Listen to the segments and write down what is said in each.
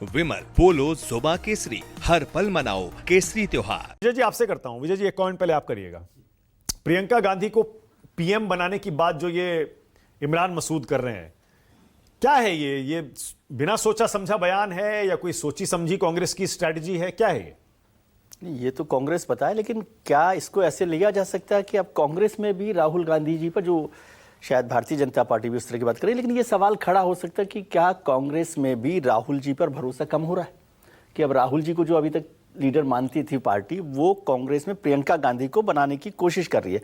विमल पोलो जोबा केसरी, हर पल मनाओ केसरी त्योहार। विजय जी आपसे करता हूं। विजय जी एक कमेंट पहले आप करिएगा। प्रियंका गांधी को पीएम बनाने की बात जो ये इमरान मसूद कर रहे हैं, क्या है ये बिना सोचा समझा बयान है या कोई सोची समझी कांग्रेस की स्ट्रैटेजी है, क्या है ये? ये तो कांग्रेस बताए, लेकिन क्या इसको ऐसे लिया जा सकता है कि अब कांग्रेस में भी राहुल गांधी जी पर, जो शायद भारतीय जनता पार्टी भी उस तरह की बात करे, लेकिन ये सवाल खड़ा हो सकता है कि क्या कांग्रेस में भी राहुल जी पर भरोसा कम हो रहा है कि अब राहुल जी को जो अभी तक लीडर मानती थी पार्टी, वो कांग्रेस में प्रियंका गांधी को बनाने की कोशिश कर रही है।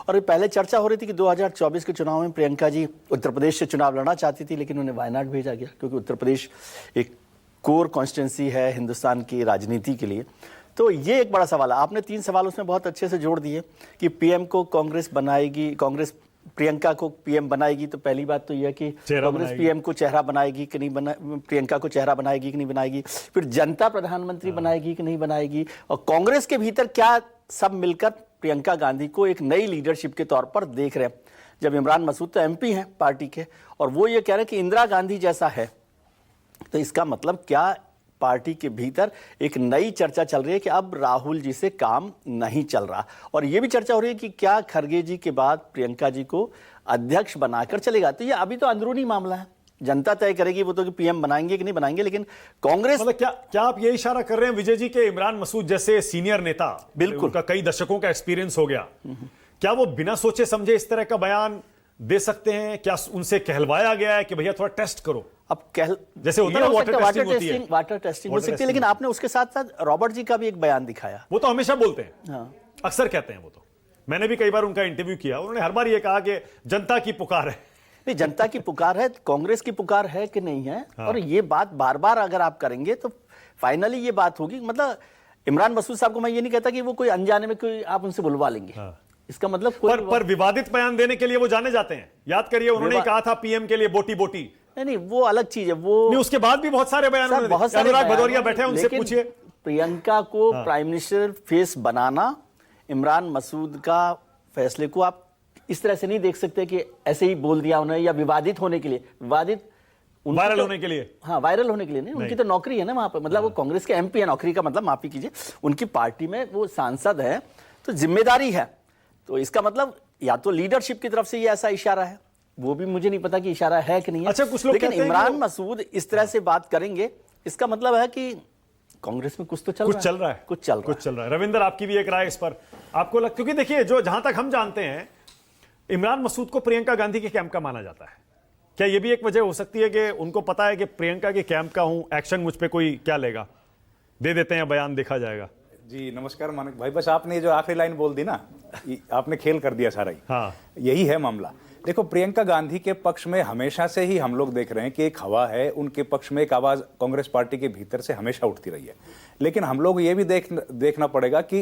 और पहले चर्चा हो रही थी कि 2024 के चुनाव में प्रियंका जी उत्तर प्रदेश से चुनाव लड़ना चाहती थी, लेकिन उन्हें वायनाड भेजा गया क्योंकि उत्तर प्रदेश एक कोर कॉन्स्टिट्यूंसी है हिंदुस्तान की राजनीति के लिए। तो ये एक बड़ा सवाल है। आपने 3 सवाल उसमें बहुत अच्छे से जोड़ दिए कि पीएम को कांग्रेस बनाएगी, कांग्रेस प्रियंका को पीएम बनाएगी। तो पहली बात तो यह कि कांग्रेस पीएम को चेहरा बनाएगी कि नहीं प्रियंका को चेहरा बनाएगी कि नहीं बनाएगी, फिर जनता प्रधानमंत्री बनाएगी कि नहीं बनाएगी, और कांग्रेस के भीतर क्या सब मिलकर प्रियंका गांधी को एक नई लीडरशिप के तौर पर देख रहे हैं। जब इमरान मसूद तो एमपी हैं पार्टी के, और वो ये कह रहे हैं कि इंदिरा गांधी जैसा है, तो इसका मतलब क्या पार्टी के भीतर एक नई चर्चा चल रही है कि अब राहुल जी से काम नहीं चल रहा। और यह भी चर्चा हो रही है कि क्या खरगे जी के बाद प्रियंका जी को अध्यक्ष बनाकर चलेगा। तो ये अभी तो अंदरूनी मामला है, जनता तय करेगी वो तो कि पीएम बनाएंगे कि नहीं बनाएंगे। लेकिन कांग्रेस मतलब क्या आप ये इशारा कर रहे हैं विजय जी के इमरान मसूद जैसे सीनियर नेता, बिल्कुल, उनका कई दशकों का एक्सपीरियंस हो गया, क्या वो बिना सोचे समझे इस तरह का बयान दे सकते हैं? क्या उनसे कहलवाया गया है कि भैया थोड़ा टेस्ट करो? अब जैसे होता है वाटर टेस्टिंग हो सकती है, लेकिन आपने उसके साथ साथ रॉबर्ट जी का भी एक बयान दिखाया। वो तो हमेशा बोलते हैं, हाँ, अक्सर कहते हैं। वो तो मैंने भी कई बार उनका इंटरव्यू किया, उन्होंने हर बार ये कहा कि जनता की पुकार है। नहीं, जनता की पुकार है, कांग्रेस की पुकार है कि नहीं है। हाँ। और ये बात बार बार अगर आप करेंगे तो फाइनली ये बात होगी। मतलब इमरान मसूद साहब को मैं ये नहीं कहता कि वो कोई अनजाने में कोई आप उनसे बुलवा लेंगे। हाँ। इसका मतलब पर विवादित बयान देने के लिए वो जाने जाते हैं। याद करिए, उन्होंने कहा था पीएम के लिए बोटी बोटी। नहीं, वो अलग चीज है। वो नहीं, उसके बाद भी बहुत सारे बयान अनुराग भदौरिया बैठे हैं, उनसे पूछिए। प्रियंका को प्राइम मिनिस्टर फेस बनाना, इमरान मसूद का फैसले को आप इस तरह से नहीं देख सकते कि ऐसे ही बोल दिया उन्हें, या विवादित होने के लिए, वायरल होने के लिए। हाँ, वायरल होने के लिए नहीं, उनकी तो नौकरी है ना वहां पर। मतलब वो कांग्रेस के एमपी है, नौकरी का मतलब माफी कीजिए, उनकी पार्टी में वो सांसद है, तो जिम्मेदारी है। तो इसका मतलब या तो लीडरशिप की तरफ से ये ऐसा इशारा है, वो भी मुझे नहीं पता कि इशारा है कि नहीं है। अच्छा, कुछ लोग लेकिन कहते हैं इमरान मसूद इस तरह से बात करेंगे, इसका मतलब है कि कांग्रेस में कुछ तो चल रहा है, कुछ चल रहा है। रविंदर, आपकी भी एक राय इस पर? आपको क्योंकि देखिए, जो जहां तक हम जानते हैं, इमरान मसूद को प्रियंका गांधी के कैंप का माना जाता है। क्या यह भी एक वजह हो सकती है कि उनको पता है कि प्रियंका के कैंप का हूं, एक्शन मुझ पे कोई क्या लेगा, दे देते हैं बयान, देखा जाएगा। जी नमस्कार मानिक भाई, बस आपने जो आखिरी लाइन बोल दी ना, आपने खेल कर दिया सारा ही। हाँ। यही है मामला। देखो, प्रियंका गांधी के पक्ष में हमेशा से ही हम लोग देख रहे हैं कि एक हवा है, उनके पक्ष में एक आवाज कांग्रेस पार्टी के भीतर से हमेशा उठती रही है। लेकिन हम लोग ये भी देखना पड़ेगा कि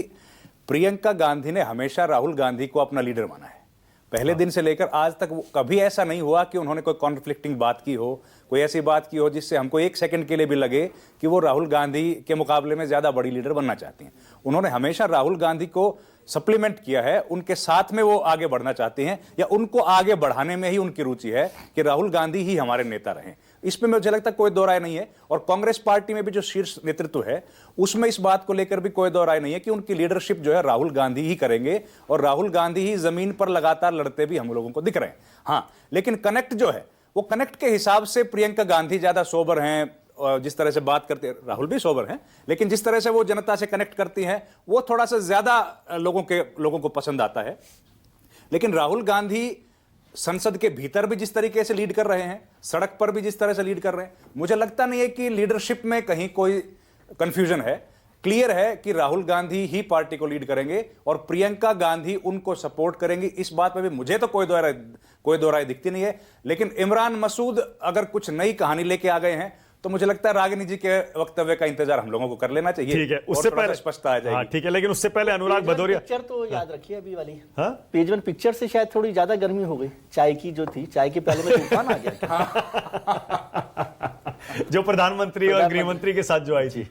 प्रियंका गांधी ने हमेशा राहुल गांधी को अपना लीडर माना है। पहले दिन से लेकर आज तक कभी ऐसा नहीं हुआ कि उन्होंने कोई कॉन्फ्लिक्टिंग बात की हो, कोई ऐसी बात की हो जिससे हमको एक सेकंड के लिए भी लगे कि वो राहुल गांधी के मुकाबले में ज्यादा बड़ी लीडर बनना चाहती हैं। उन्होंने हमेशा राहुल गांधी को सप्लीमेंट किया है, उनके साथ में वो आगे बढ़ना चाहते हैं, या उनको आगे बढ़ाने में ही उनकी रुचि है कि राहुल गांधी ही हमारे नेता रहें। इसमें मुझे लगता है कोई दो राय नहीं है। और कांग्रेस पार्टी में भी जो शीर्ष नेतृत्व है, उसमें इस बात को लेकर भी कोई दो राय नहीं है कि उनकी लीडरशिप जो है राहुल गांधी ही करेंगे, और राहुल गांधी ही जमीन पर लगातार लड़ते भी हम लोगों को दिख रहे हैं। हाँ, लेकिन कनेक्ट जो है, वो कनेक्ट के हिसाब से प्रियंका गांधी ज्यादा सोबर हैं, जिस तरह से बात करते हैं, राहुल भी सोबर हैं, लेकिन जिस तरह से वो जनता से कनेक्ट करती हैं, वो थोड़ा सा ज्यादा लोगों को पसंद आता है। लेकिन राहुल गांधी संसद के भीतर भी जिस तरीके से लीड कर रहे हैं, सड़क पर भी जिस तरह से लीड कर रहे हैं, मुझे लगता नहीं है कि लीडरशिप में कहीं कोई कंफ्यूजन है। क्लियर है कि राहुल गांधी ही पार्टी को लीड करेंगे और प्रियंका गांधी उनको सपोर्ट करेंगी। इस बात में भी मुझे तो कोई दो राय दिखती नहीं है। लेकिन इमरान मसूद अगर कुछ नई कहानी लेके आ गए हैं, तो मुझे लगता है रागिनी जी के वक्तव्य का इंतजार हम लोगों को कर लेना चाहिए। ठीक है, उससे पहले स्पष्टता आ जाएगी। हाँ, ठीक है, लेकिन उससे पहले अनुराग भदौरिया पिक्चर तो याद रखिए अभी वाली। हाँ? पेज 1 पिक्चर से शायद थोड़ी ज्यादा गर्मी हो गई, चाय की जो थी, चाय के पहले में तूफान आ गया। जो प्रधानमंत्री और गृह मंत्री के साथ जो आई थी।